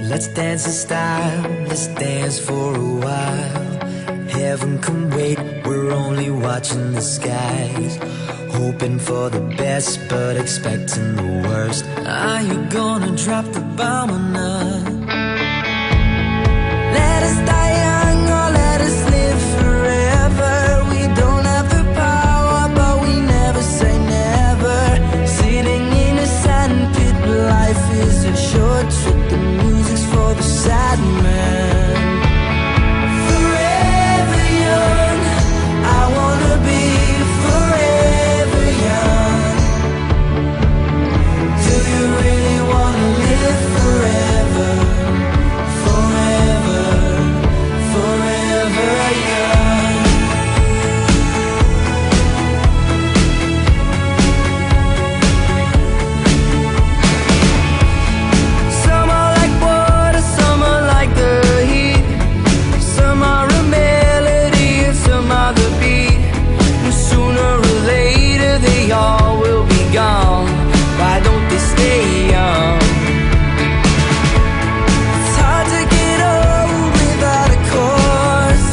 Let's dance in style, let's dance for a while. Heaven can wait, we're only watching the skies. Hoping for the best, but expecting the worst. Are you gonna drop the bomb or not? Let us die young or let us live forever. We don't have the power, but we never say never. Sitting in a sandpit, life is a short trip. The music's for the sad man. Forever young, I wanna be forever young. Do you really wanna live forever? Forever, forever young. Some are like water, some are like the heat. Some are a melody and some are the beat. And sooner or later they all will be gone. Why don't they stay young? It's hard to get old without a cause.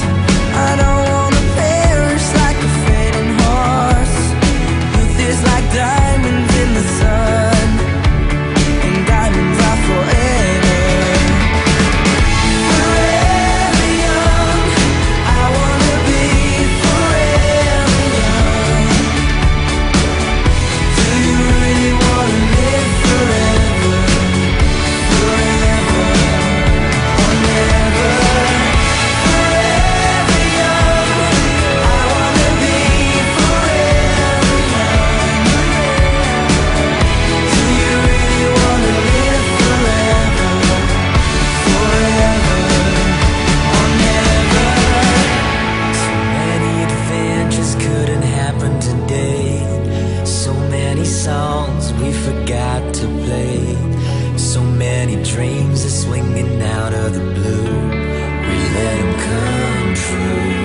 I don't wanna perish like a fading horse. Youth is like diamonds in the sun, and diamonds are forever. Forever young, I wanna be forever young. Do you really wanna live forever? Forever or never. Forever young, I wanna be forever young. Do you really wanna live forever? Forever or never. So many adventures couldn't happen today. So many songs we forgot to play. So many dreams are swinging out of the blue. We let them come true.